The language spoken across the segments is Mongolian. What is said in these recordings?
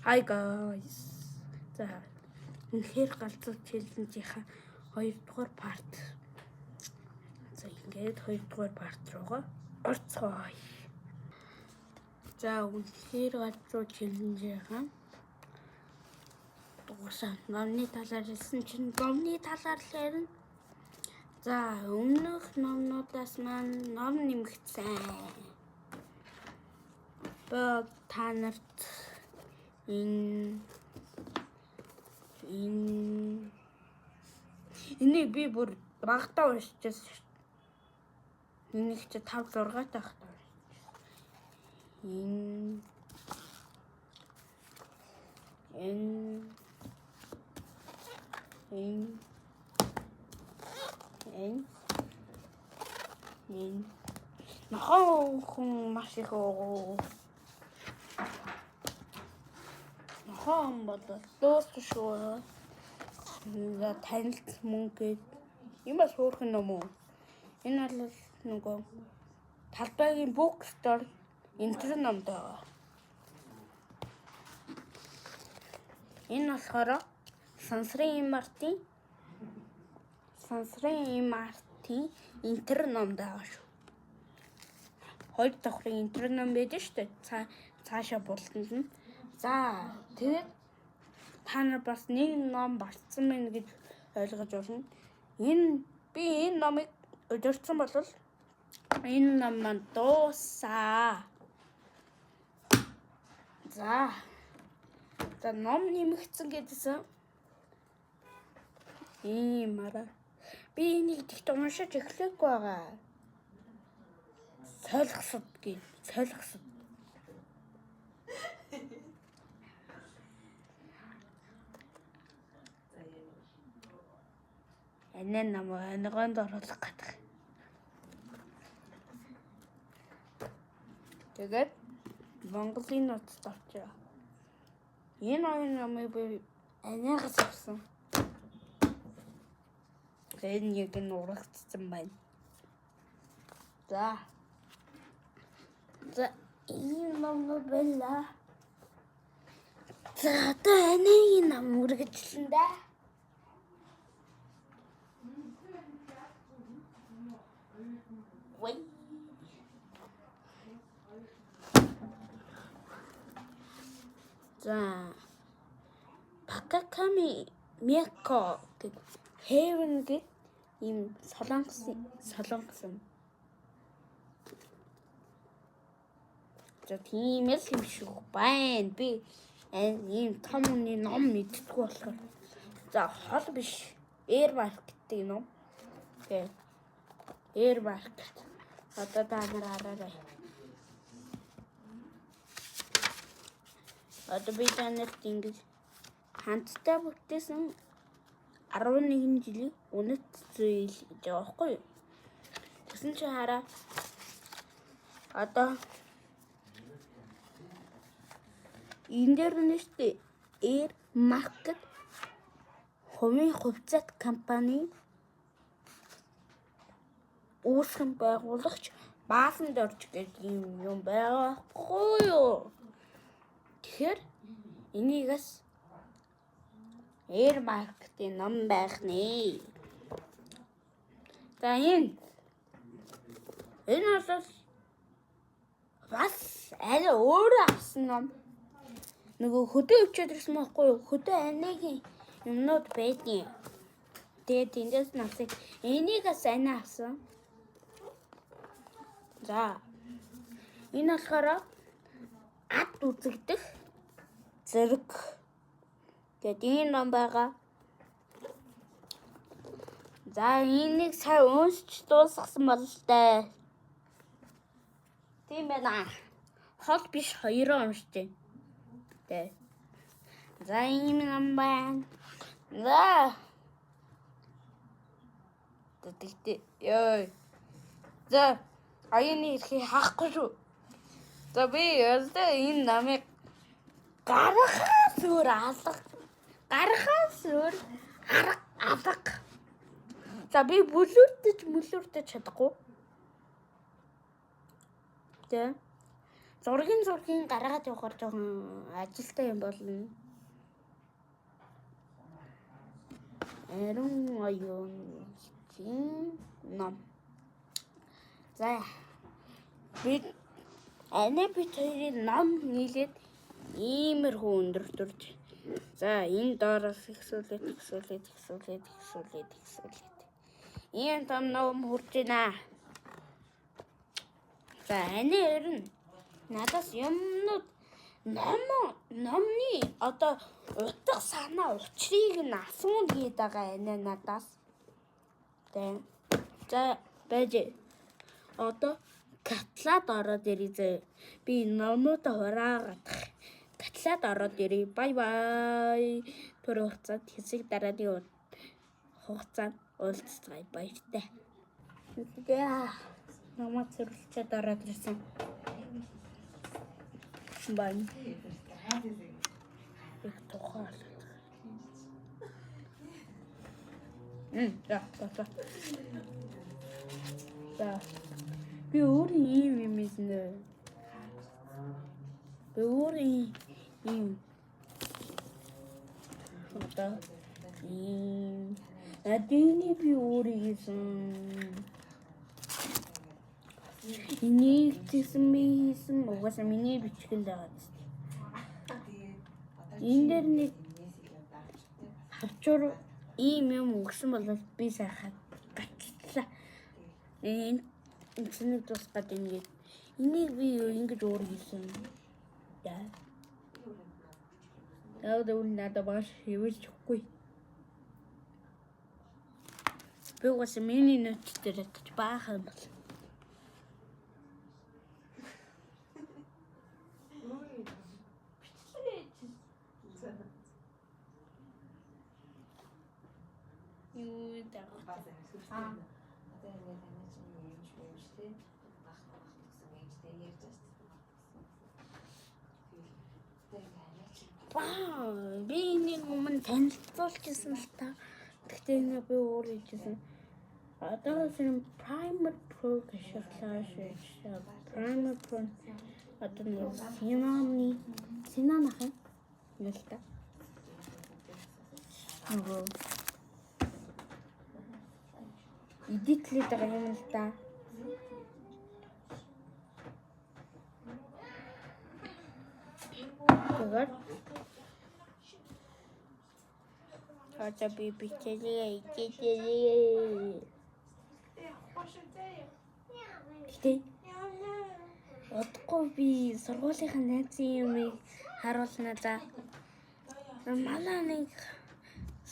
Hi guys. За үнэхээр галзуу челленжийнхаа 2-р парт. За ингээд 2-р парт руугаа орцгоё. За үнэхээр галзуу челленжийнхаа дуусаа номны талаар хэлсэн чинь номны талаар л ярина. За өмнөх номнуудаас маань ном нэмэгдсэн. Та нарт энийг би бүр багтаа уншижсэн шүү. Энийг чи 5-6 тахтаа. Нохоо маш их оо. Нохоо болоо дуусчихгүй. За танилт мөнгө юм бас хөөрхөн ном уу? Энэ бол нөгөө талбайгийн bookstore энтер номд байгаа. Энэ болохоор Сансрын Мартин энтер номд байгаа шүү. 2 давхрын энтер ном байдаг шүү дээ. Цаашаа бултанд нь. За тэгээд та нар бас нэг ном болцсон байна гэж ойлгож байна. Би энэ номыг өдөрцөн бол энэ ном маань дуусаа. За ном нэмэгдсэн гэдсэн. Иймараа. Би энийг тэгт уншиж эхлэхгүй байгаа. Солихсод. Энэ ном ангонд оруулах гэдэг. Тэгээд Монголын нутагт очив. Энэ номыг би анаагаас авсан. Энэ яг нь урагдсан байна. За энэ ном байла. За энэ ном үргэлжлэн да. За Пакаками Мяко гэдэг Heaven гэдэг ийм солонгосон. За тийм л юм шиг байна. Би ийм том ном мэддэггүй болохоор. За хол биш. Air Market ном. Тэгээ Air Market. Одоо та нар хараарай. Одоо би танарт ингэж хамтдаа бүтээсэн 11 жилийн үнэт зүйл гэж байгаа байхгүй юу? Тэгсэн чи хараа. Одоо энэ дээр нь шүү дээ. Air Market хувийн хувьцаат компани үүсгэн байгуулагч Баасан Дорж гэдэг юм байгаа байхгүй юу? Тэгэхээр энийгээс Air Market-ийн ном байх нэ. За энэ бол бас арай өөрөө авсан ном. Нөгөө хөдөө өвчөд ирсэн байхгүй юу? Хөдөө анигийн юмнууд байдیں۔ Тэгээд тэндээс навсыг энийгээс ани авсан. За энэ болохоор ад үзэгдэх зэрэг гэдэг энэ ном байгаа. За энийг сая уншиж дуусгасан бол л дээ. Тийм байна. Хол биш 2 уншиж байна. За ийм ном байна. За аяны ирэхийг хаахгүй шүү. За би өөртөө энэ номыг гарахаас өөр алга. За би мүлүүртэж чадахгүй. зургийн гаргаад явахаар жоохон ажилтай юм болно. Эрен оюун ном. За бид хоёрын ном нийлээд иймэрхүү өндөр төрж. За энэ доороос ихсүүлээд. Ийм том ном хурж байна. За энэ ерэн надаас юмнууд номны одоо утга санаа учрыг нь асуун гээд байгаа энэ надаас. За байж одоо каталог ороод ирээ зөө. Би номуудаа хураагаад каталог ороод ирээ. Бай бай. Тэр хугацаанд хэсэг дарааны хугацаанд уулзцгаая баяртай. Тэгээ намайг зөвлөчөд ороод ирсэн. Бай. Их тухаал. За. Би өөр юм эзнэ. Одоо адины би өөр хийсэн. Энийг хийсэн угаасаа миний бичгэн байгаа. Энэ дээр нэг хавчуур ийм юм өгсөн бол би сайхан гатлаа. Энэ цэнийг тусгаад ингэж энийг би ингэж өөр хийсэн. Яа. Дэвдүүл надад баш хэвчихгүй. Би угаасаа миний нөт дээр татж баахан бол. Вау, би нэг өмнө танилцуулчихсан л та. Гэхдээ энэ би өөр хийжсэн. Одоо энэ Primer Pro гэшэглээ. Primer Pro одоо нэг Синамах юм л та. Эдитлээд байгаа юм л та. Тэгээд одоо би бичээ. Гэтэ одохгүй би сургуулийнхаа найзын юмыг харуулна за. Манай нэг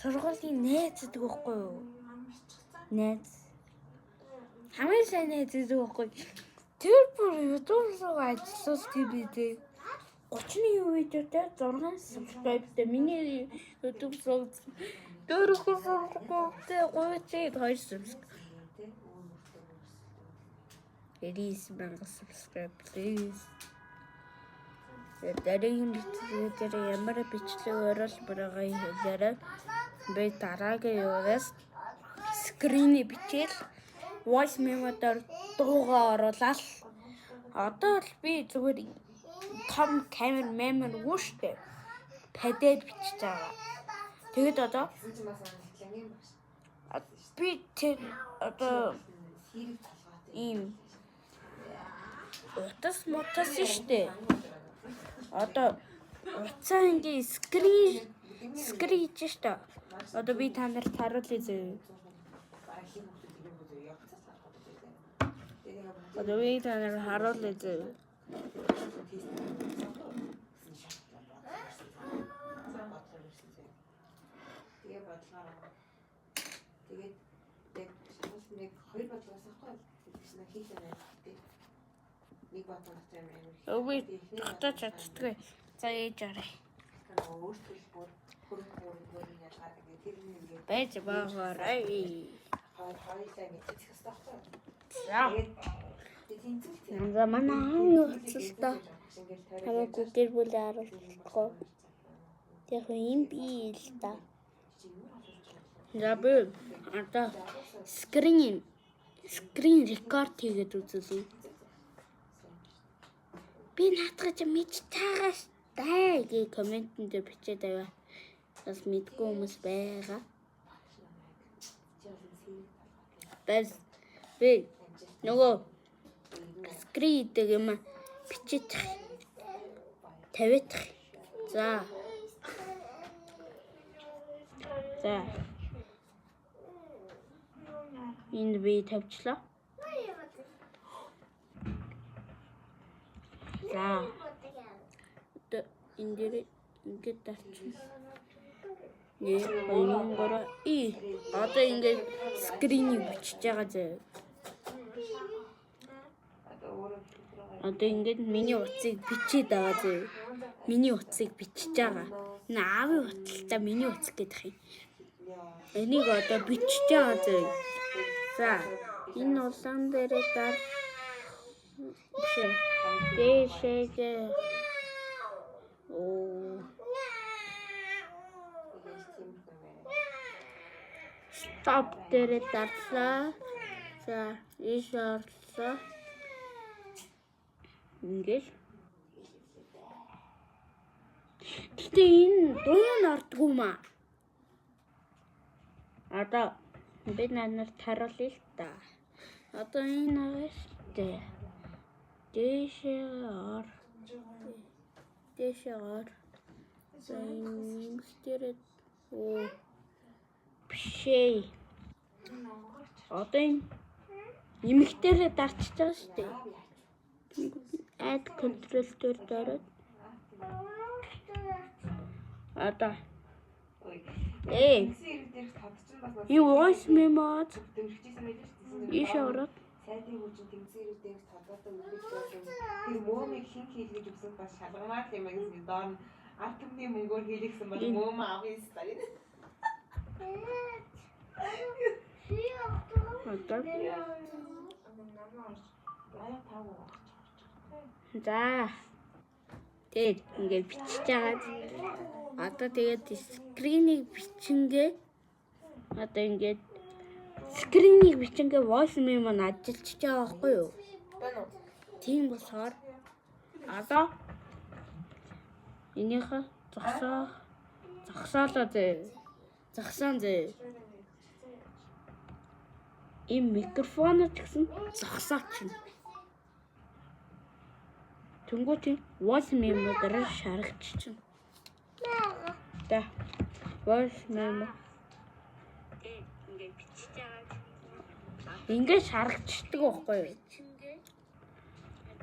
сургуулийн найз гэдэг байхгүй юу? Найз. Хамгийн сайн найз гэдэг байхгүй. Тэр бүр YouTube руу ажиллаж тиймээ. 30-ны видеотой 6 subscribe-тэй миний YouTube руу дөрөвхөн subscribe-тэй 2 subscribe. 90,000 subscribe please. Дараагийн видео ямар бичлэг оруулбар байгаа хэлээрэй. Би дараагийн юугаас скринээ бичээл voice memo-доор дуугаа оруулаад одоо л би зүгээр том камер үгүй штэ. Падэд бичиж байгаа. Тэгэд одоо би тэр одоо ийм утас штэ. Одоо уцаа ингээ скрин штэ. Одоо би та нарт харуулъя зөө. Одоо би та нарт харуулъя зөө. Өвөө татаж чаддгүй. За ээж арай. Байж байгаарай. За манай юу хэлсэн хамаагүй гэр бүл харуулахгүй. Яг юм би л та. За би одоо скрин рекорд хийгээд үзүүлье. Би наадах гэж мэдж таагаас дай гээ комментэнд бичээд аваа. Бас мэдгүй хүмүүс байгаа. Бас би нөгөө скринтэй юм бичиж тавиад. За. Энд би тавьчлаа. За. Энд дээр ингээд дарчих. Одоо ингээд скринийг бичиж байгаа зөө. Одоо ингээд миний утсыг бичээд байгаа зөө. Миний утсыг бичиж байгаа. Энэ аавын уталтаа миний утас гэдэг юм. Энийг одоо бичиж байгаа зөө. За, энэ улаан дээрээ даар дэшегээ Stop дээрээ дарлаа. За, ийш орлоо. Ингээд. Гэтэ энэ дуун ордгүй маа. Одоо би надад харуулъя л та. Одоо энэ аваа штэ. Дэшегээр. Зэмстэрэд бишээ. Одоо энэ нэмэгтэрээ дарчиж байгаа штэ. Add control дээр дараад. Одоо you voice memo ийш ороод сайдын хүчин тэмцээрүүд дээр тодорхой үлдэж байсан. Тэр мөөмийг хин хийлгэж өгсөн ба шалгамаар юм гэсэн доор ард түмний мөнгөөр хийлгэсэн бол мөөм авъя стайл. За. Тэгээд ингээд бичиж байгаа. Одоо тэгээд скринийг бичингээ. Одоо ингээд скринийг бичингээ voice memo ажиллаж байгаа байхгүй юу? Тийм болохоор одоо энийхээ зогсоолоо зөө. Зогсон зөө. Им микрофон ч гэсэн зогсооч. Тэнгүүт voice memo дээр шаргачих. Та voice memo ингээд бичиж байгаа. Ингээд шаргачдаг байхгүй юу?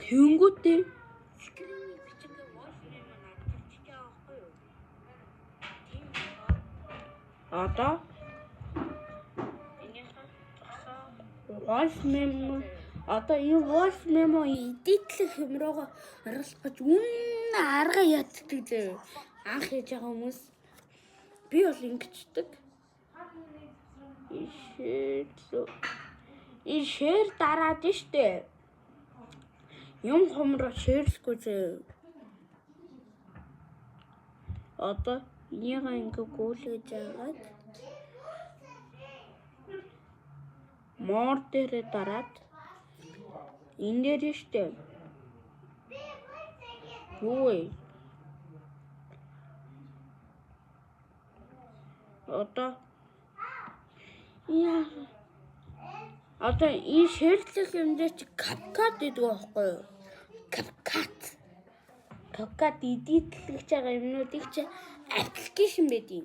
Тэнгүүтээ скринийг бичингээ voice memo ажиллаж байгаа байхгүй юу? Тийм одоо voice memo одоо энэ voice memo эдитлэх юм руугаа оруулах гэж үнэн арга яддаг зөө. Анх хийж байгаа хүмүүс би бол ингэчдэг. Шэр дараад штэ. Юм хомроо шэрлэхгүй зөө. Одоо яга ингэ гүйлгэж агаад мор дээрээ дараад энэ дээр штэ. Юу вэ? Одоо энэ шэрлэх юм дээр чи CapCut гэдэг байхгүй юу? CapCut эдитлэж байгаа юмнуудыг чи аппликейшн байдаг.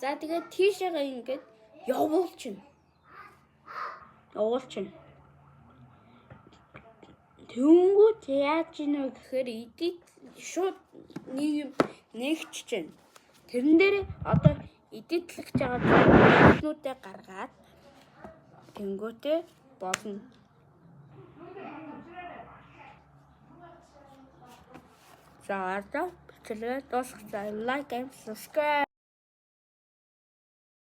За тэгээд тийшээгээ ингээд явуулчихна. Тэнгүүт яаж ийнө гэхээр эдит шууд нэг юм нэгч чинь. Тэрэн дээр одоо эдитлэх байгаа зүйлүүдээ гаргаад тэнгүүтээ болно. За одоо бичлэгээ дуусгацгаа. Like and subscribe.